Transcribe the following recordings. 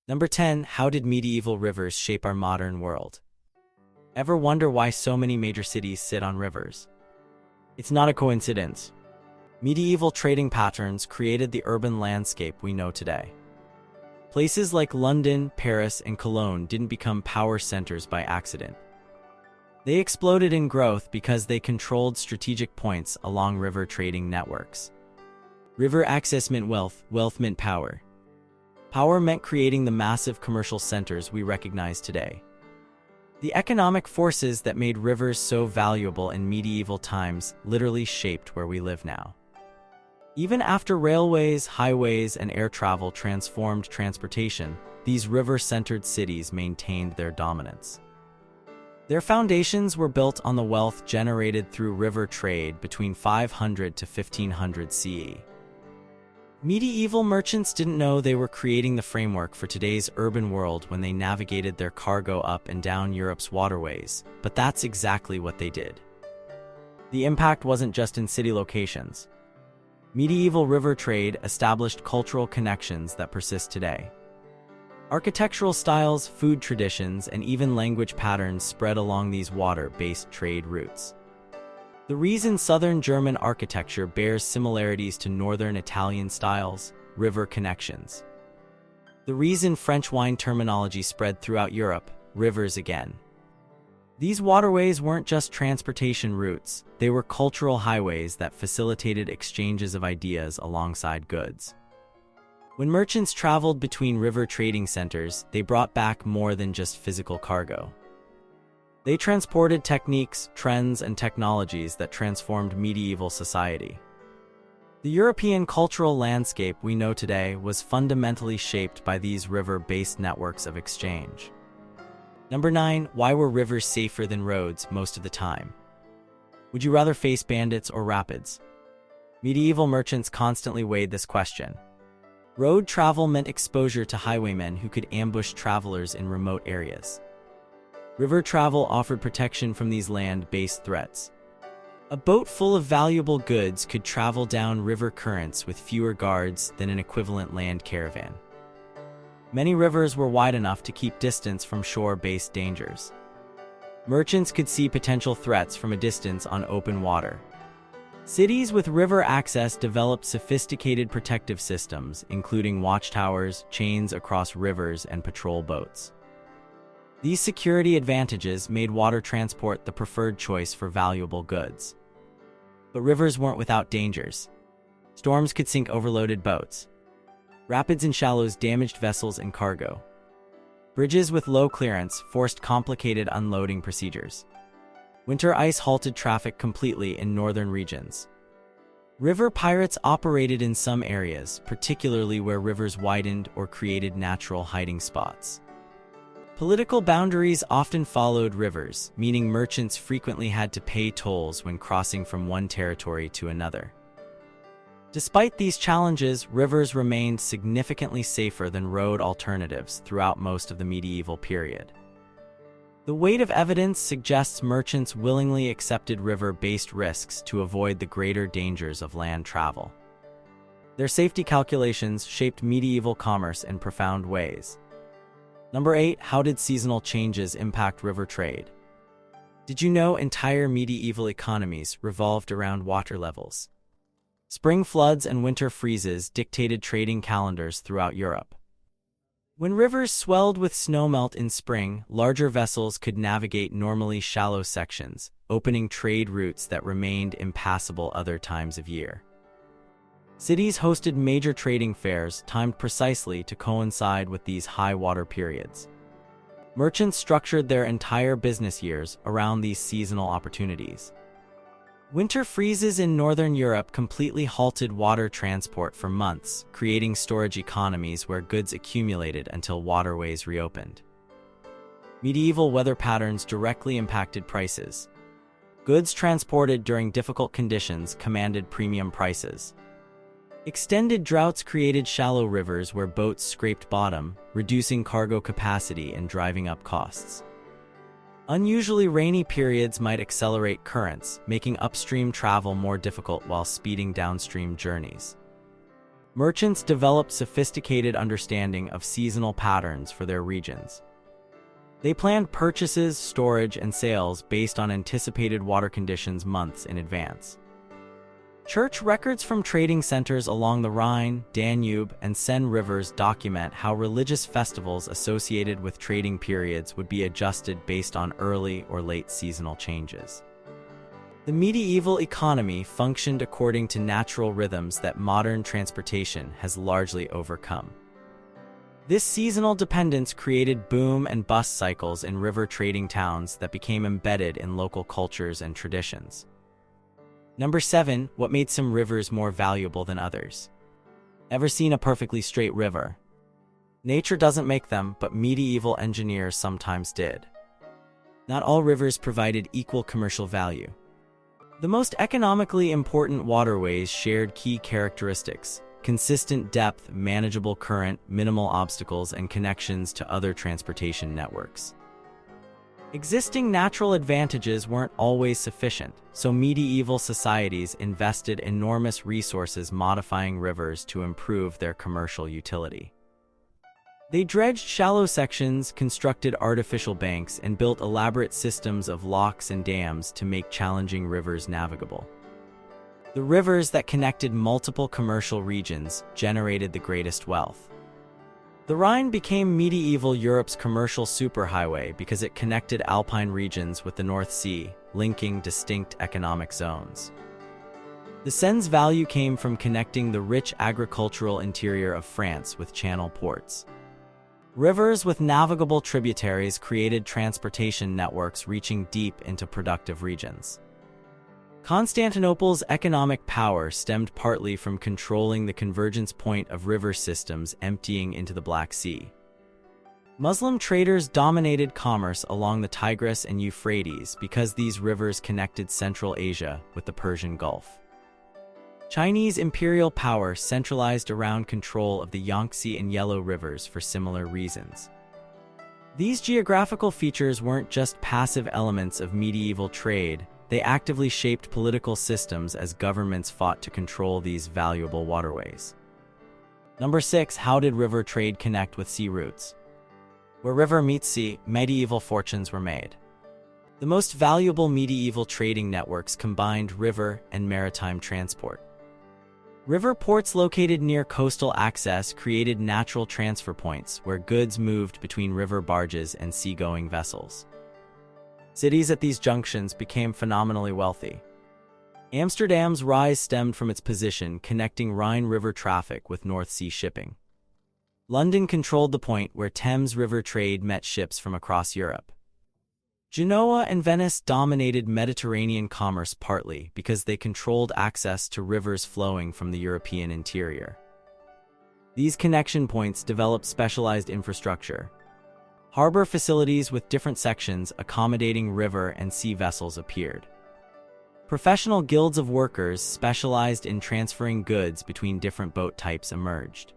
Number 10. How did medieval rivers shape our modern world? Ever wonder why so many major cities sit on rivers? It's not a coincidence. Medieval trading patterns created the urban landscape we know today. Places like London, Paris, and Cologne didn't become power centers by accident. They exploded in growth because they controlled strategic points along river trading networks. River access meant wealth, wealth meant power. Power meant creating the massive commercial centers we recognize today. The economic forces that made rivers so valuable in medieval times literally shaped where we live now. Even after railways, highways, and air travel transformed transportation, these river-centered cities maintained their dominance. Their foundations were built on the wealth generated through river trade between 500 to 1500 CE. Medieval merchants didn't know they were creating the framework for today's urban world when they navigated their cargo up and down Europe's waterways, but that's exactly what they did. The impact wasn't just in city locations. Medieval river trade established cultural connections that persist today. Architectural styles, food traditions, and even language patterns spread along these water-based trade routes. The reason southern German architecture bears similarities to northern Italian styles, river connections. The reason French wine terminology spread throughout Europe, rivers again. These waterways weren't just transportation routes, they were cultural highways that facilitated exchanges of ideas alongside goods. When merchants traveled between river trading centers, they brought back more than just physical cargo. They transported techniques, trends, and technologies that transformed medieval society. The European cultural landscape we know today was fundamentally shaped by these river-based networks of exchange. Number 9. Why were rivers safer than roads most of the time? Would you rather face bandits or rapids? Medieval merchants constantly weighed this question. Road travel meant exposure to highwaymen who could ambush travelers in remote areas. River travel offered protection from these land-based threats. A boat full of valuable goods could travel down river currents with fewer guards than an equivalent land caravan. Many rivers were wide enough to keep distance from shore-based dangers. Merchants could see potential threats from a distance on open water. Cities with river access developed sophisticated protective systems, including watchtowers, chains across rivers, and patrol boats. These security advantages made water transport the preferred choice for valuable goods. But rivers weren't without dangers. Storms could sink overloaded boats. Rapids and shallows damaged vessels and cargo. Bridges with low clearance forced complicated unloading procedures. Winter ice halted traffic completely in northern regions. River pirates operated in some areas, particularly where rivers widened or created natural hiding spots. Political boundaries often followed rivers, meaning merchants frequently had to pay tolls when crossing from one territory to another. Despite these challenges, rivers remained significantly safer than road alternatives throughout most of the medieval period. The weight of evidence suggests merchants willingly accepted river-based risks to avoid the greater dangers of land travel. Their safety calculations shaped medieval commerce in profound ways. Number 8. How did seasonal changes impact river trade? Did you know entire medieval economies revolved around water levels? Spring floods and winter freezes dictated trading calendars throughout Europe. When rivers swelled with snowmelt in spring, larger vessels could navigate normally shallow sections, opening trade routes that remained impassable other times of year. Cities hosted major trading fairs timed precisely to coincide with these high water periods. Merchants structured their entire business years around these seasonal opportunities. Winter freezes in northern Europe completely halted water transport for months, creating storage economies where goods accumulated until waterways reopened. Medieval weather patterns directly impacted prices. Goods transported during difficult conditions commanded premium prices. Extended droughts created shallow rivers where boats scraped bottom, reducing cargo capacity and driving up costs. Unusually rainy periods might accelerate currents, making upstream travel more difficult while speeding downstream journeys. Merchants developed sophisticated understanding of seasonal patterns for their regions. They planned purchases, storage, and sales based on anticipated water conditions months in advance. Church records from trading centers along the Rhine, Danube, and Seine rivers document how religious festivals associated with trading periods would be adjusted based on early or late seasonal changes. The medieval economy functioned according to natural rhythms that modern transportation has largely overcome. This seasonal dependence created boom and bust cycles in river trading towns that became embedded in local cultures and traditions. Number 7. What made some rivers more valuable than others? Ever seen a perfectly straight river? Nature doesn't make them, but medieval engineers sometimes did. Not all rivers provided equal commercial value. The most economically important waterways shared key characteristics: consistent depth, manageable current, minimal obstacles, and connections to other transportation networks. Existing natural advantages weren't always sufficient, so medieval societies invested enormous resources modifying rivers to improve their commercial utility. They dredged shallow sections, constructed artificial banks, and built elaborate systems of locks and dams to make challenging rivers navigable. The rivers that connected multiple commercial regions generated the greatest wealth. The Rhine became medieval Europe's commercial superhighway because it connected alpine regions with the North Sea, linking distinct economic zones. The Seine's value came from connecting the rich agricultural interior of France with channel ports. Rivers with navigable tributaries created transportation networks reaching deep into productive regions. Constantinople's economic power stemmed partly from controlling the convergence point of river systems emptying into the Black Sea. Muslim traders dominated commerce along the Tigris and Euphrates because these rivers connected Central Asia with the Persian Gulf. Chinese imperial power centralized around control of the Yangtze and Yellow rivers for similar reasons. These geographical features weren't just passive elements of medieval trade, they actively shaped political systems as governments fought to control these valuable waterways. Number 6. How did river trade connect with sea routes? Where river meets sea, medieval fortunes were made. The most valuable medieval trading networks combined river and maritime transport. River ports located near coastal access created natural transfer points where goods moved between river barges and seagoing vessels. Cities at these junctions became phenomenally wealthy. Amsterdam's rise stemmed from its position connecting Rhine River traffic with North Sea shipping. London controlled the point where Thames River trade met ships from across Europe. Genoa and Venice dominated Mediterranean commerce partly because they controlled access to rivers flowing from the European interior. These connection points developed specialized infrastructure. Harbor facilities with different sections accommodating river and sea vessels appeared. Professional guilds of workers specialized in transferring goods between different boat types emerged.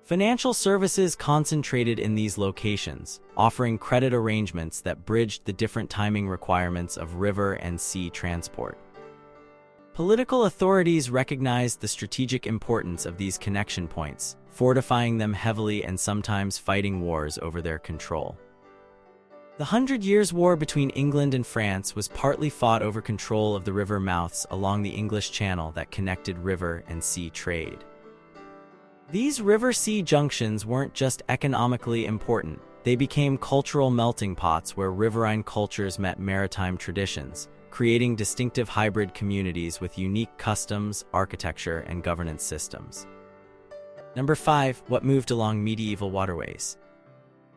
Financial services concentrated in these locations, offering credit arrangements that bridged the different timing requirements of river and sea transport. Political authorities recognized the strategic importance of these connection points, fortifying them heavily and sometimes fighting wars over their control. The 100 Years' War between England and France was partly fought over control of the river mouths along the English Channel that connected river and sea trade. These river-sea junctions weren't just economically important, they became cultural melting pots where riverine cultures met maritime traditions, creating distinctive hybrid communities with unique customs, architecture, and governance systems. Number 5. What moved along medieval waterways?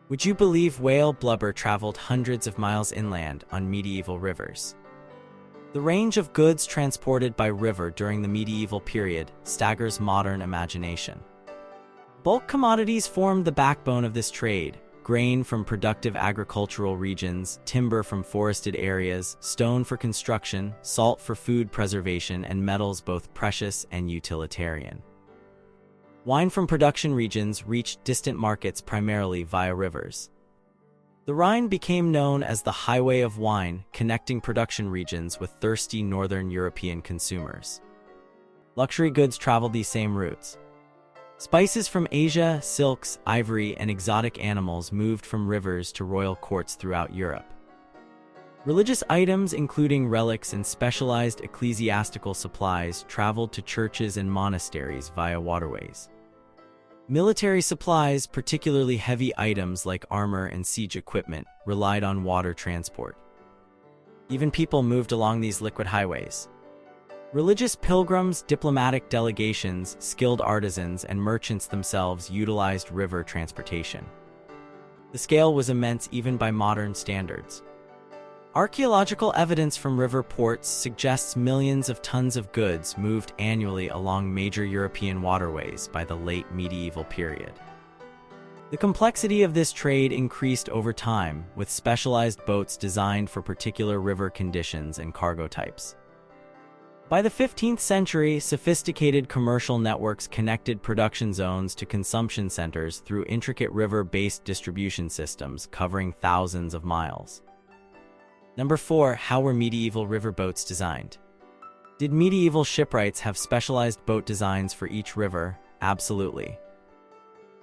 Would you believe whale blubber traveled hundreds of miles inland on medieval rivers? The range of goods transported by river during the medieval period staggers modern imagination. Bulk commodities formed the backbone of this trade: grain from productive agricultural regions, timber from forested areas, stone for construction, salt for food preservation, and metals both precious and utilitarian. Wine from production regions reached distant markets primarily via rivers. The Rhine became known as the Highway of Wine, connecting production regions with thirsty northern European consumers. Luxury goods traveled these same routes. Spices from Asia, silks, ivory, and exotic animals moved from rivers to royal courts throughout Europe. Religious items, including relics and specialized ecclesiastical supplies, traveled to churches and monasteries via waterways. Military supplies, particularly heavy items like armor and siege equipment, relied on water transport. Even people moved along these liquid highways. Religious pilgrims, diplomatic delegations, skilled artisans, and merchants themselves utilized river transportation. The scale was immense even by modern standards. Archaeological evidence from river ports suggests millions of tons of goods moved annually along major European waterways by the late medieval period. The complexity of this trade increased over time, with specialized boats designed for particular river conditions and cargo types. By the 15th century, sophisticated commercial networks connected production zones to consumption centers through intricate river-based distribution systems covering thousands of miles. Number 4. How were medieval river boats designed? Did medieval shipwrights have specialized boat designs for each river? Absolutely.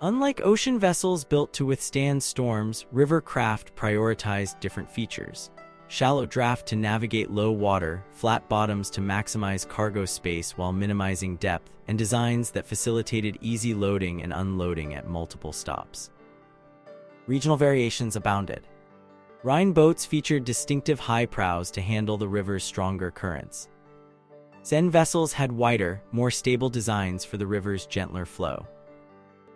Unlike ocean vessels built to withstand storms, river craft prioritized different features. Shallow draft to navigate low water, flat bottoms to maximize cargo space while minimizing depth, and designs that facilitated easy loading and unloading at multiple stops. Regional variations abounded. Rhine boats featured distinctive high prows to handle the river's stronger currents. Seine vessels had wider, more stable designs for the river's gentler flow.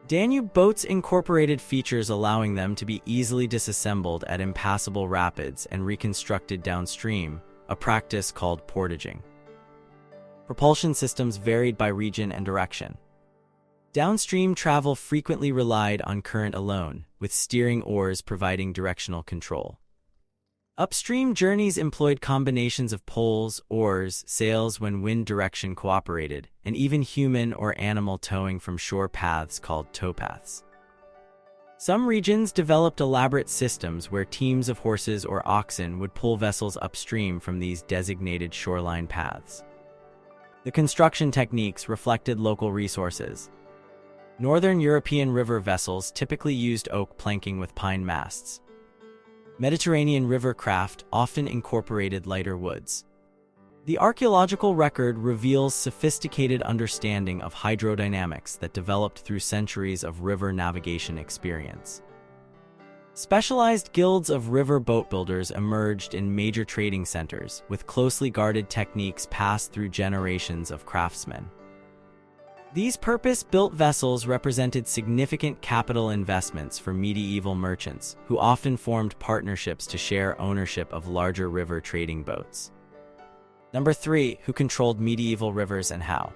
Danube boats incorporated features allowing them to be easily disassembled at impassable rapids and reconstructed downstream, a practice called portaging. Propulsion systems varied by region and direction. Downstream travel frequently relied on current alone, with steering oars providing directional control. Upstream journeys employed combinations of poles, oars, sails when wind direction cooperated, and even human or animal towing from shore paths called towpaths. Some regions developed elaborate systems where teams of horses or oxen would pull vessels upstream from these designated shoreline paths. The construction techniques reflected local resources. Northern European river vessels typically used oak planking with pine masts. Mediterranean river craft often incorporated lighter woods. The archaeological record reveals sophisticated understanding of hydrodynamics that developed through centuries of river navigation experience. Specialized guilds of river boat builders emerged in major trading centers, with closely guarded techniques passed through generations of craftsmen. These purpose-built vessels represented significant capital investments for medieval merchants, who often formed partnerships to share ownership of larger river trading boats. Number 3. Who controlled medieval rivers and how?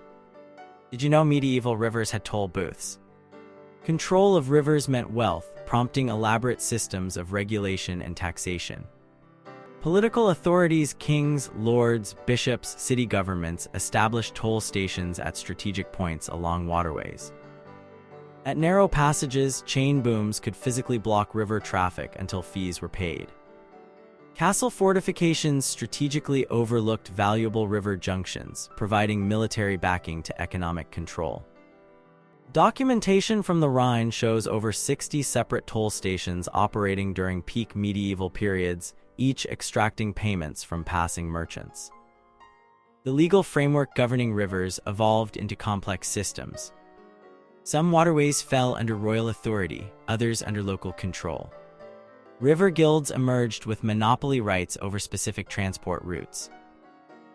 Did you know medieval rivers had toll booths? Control of rivers meant wealth, prompting elaborate systems of regulation and taxation. Political authorities, kings, lords, bishops, city governments established toll stations at strategic points along waterways. At narrow passages, chain booms could physically block river traffic until fees were paid. Castle fortifications strategically overlooked valuable river junctions, providing military backing to economic control. Documentation from the Rhine shows over 60 separate toll stations operating during peak medieval periods, each extracting payments from passing merchants. The legal framework governing rivers evolved into complex systems. Some waterways fell under royal authority, others under local control. River guilds emerged with monopoly rights over specific transport routes.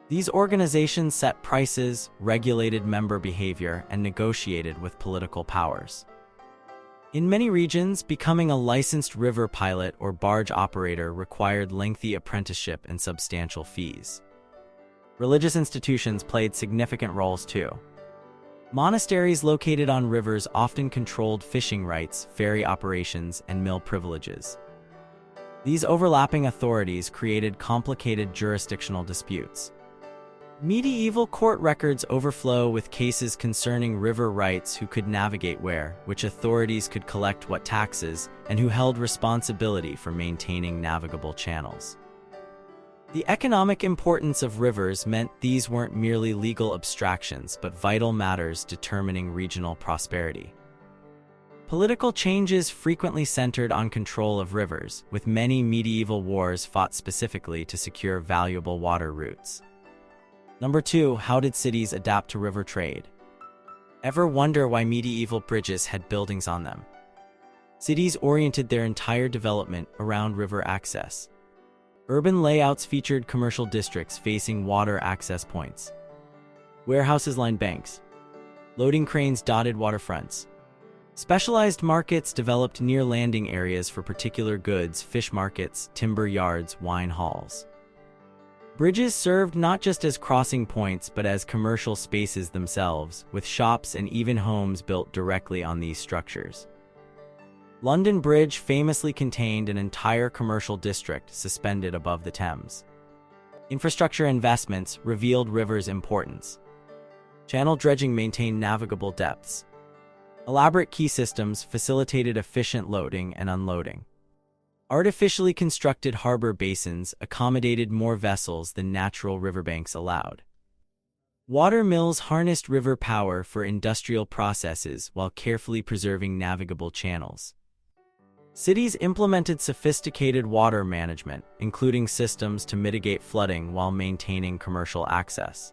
These organizations set prices, regulated member behavior, and negotiated with political powers. In many regions, becoming a licensed river pilot or barge operator required lengthy apprenticeship and substantial fees. Religious institutions played significant roles too. Monasteries located on rivers often controlled fishing rights, ferry operations, and mill privileges. These overlapping authorities created complicated jurisdictional disputes. Medieval court records overflow with cases concerning river rights, who could navigate where, which authorities could collect what taxes, and who held responsibility for maintaining navigable channels. The economic importance of rivers meant these weren't merely legal abstractions, but vital matters determining regional prosperity. Political changes frequently centered on control of rivers, with many medieval wars fought specifically to secure valuable water routes. Number 2, how did cities adapt to river trade? Ever wonder why medieval bridges had buildings on them? Cities oriented their entire development around river access. Urban layouts featured commercial districts facing water access points. Warehouses lined banks. Loading cranes dotted waterfronts. Specialized markets developed near landing areas for particular goods, fish markets, timber yards, wine halls. Bridges served not just as crossing points but as commercial spaces themselves, with shops and even homes built directly on these structures. London Bridge famously contained an entire commercial district suspended above the Thames. Infrastructure investments revealed rivers' importance. Channel dredging maintained navigable depths. Elaborate quay systems facilitated efficient loading and unloading. Artificially constructed harbor basins accommodated more vessels than natural riverbanks allowed. Water mills harnessed river power for industrial processes while carefully preserving navigable channels. Cities implemented sophisticated water management, including systems to mitigate flooding while maintaining commercial access.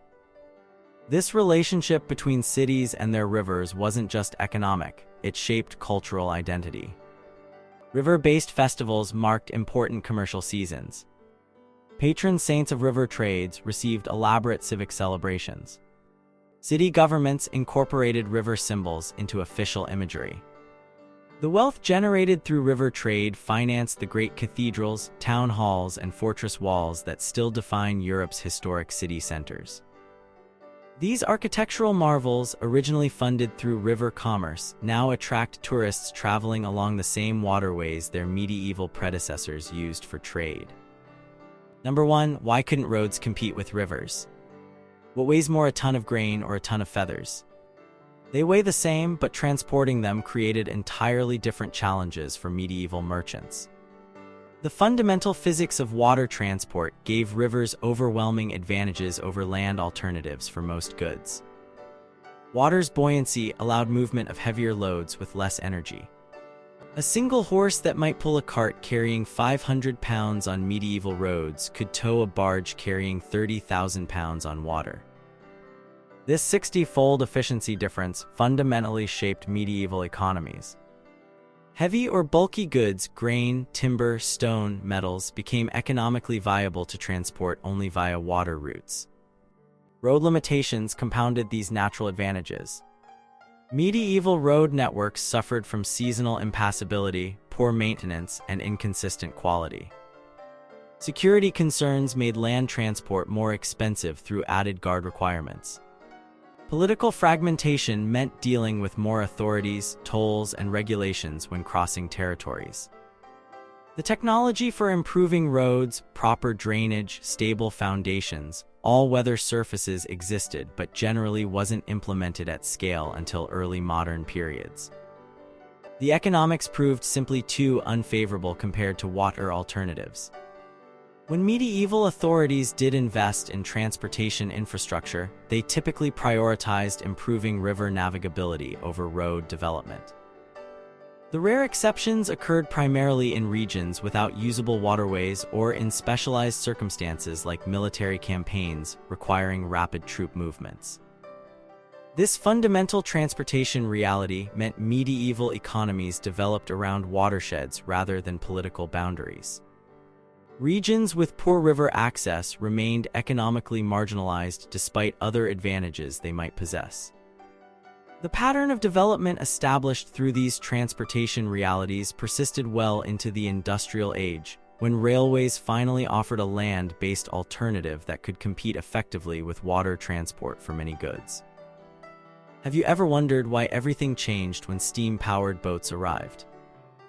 This relationship between cities and their rivers wasn't just economic, it shaped cultural identity. River-based festivals marked important commercial seasons. Patron saints of river trades received elaborate civic celebrations. City governments incorporated river symbols into official imagery. The wealth generated through river trade financed the great cathedrals, town halls, and fortress walls that still define Europe's historic city centers. These architectural marvels, originally funded through river commerce, now attract tourists traveling along the same waterways their medieval predecessors used for trade. Number 1, why couldn't roads compete with rivers? What weighs more, a ton of grain or a ton of feathers? They weigh the same, but transporting them created entirely different challenges for medieval merchants. The fundamental physics of water transport gave rivers overwhelming advantages over land alternatives for most goods. Water's buoyancy allowed movement of heavier loads with less energy. A single horse that might pull a cart carrying 500 pounds on medieval roads could tow a barge carrying 30,000 pounds on water. This 60-fold efficiency difference fundamentally shaped medieval economies. Heavy or bulky goods, grain, timber, stone, metals, became economically viable to transport only via water routes. Road limitations compounded these natural advantages. Medieval road networks suffered from seasonal impassability, poor maintenance, and inconsistent quality. Security concerns made land transport more expensive through added guard requirements. Political fragmentation meant dealing with more authorities, tolls, and regulations when crossing territories. The technology for improving roads, proper drainage, stable foundations, all-weather surfaces existed but generally wasn't implemented at scale until early modern periods. The economics proved simply too unfavorable compared to water alternatives. When medieval authorities did invest in transportation infrastructure, they typically prioritized improving river navigability over road development. The rare exceptions occurred primarily in regions without usable waterways or in specialized circumstances like military campaigns requiring rapid troop movements. This fundamental transportation reality meant medieval economies developed around watersheds rather than political boundaries. Regions with poor river access remained economically marginalized despite other advantages they might possess. The pattern of development established through these transportation realities persisted well into the industrial age, when railways finally offered a land-based alternative that could compete effectively with water transport for many goods. Have you ever wondered why everything changed when steam-powered boats arrived?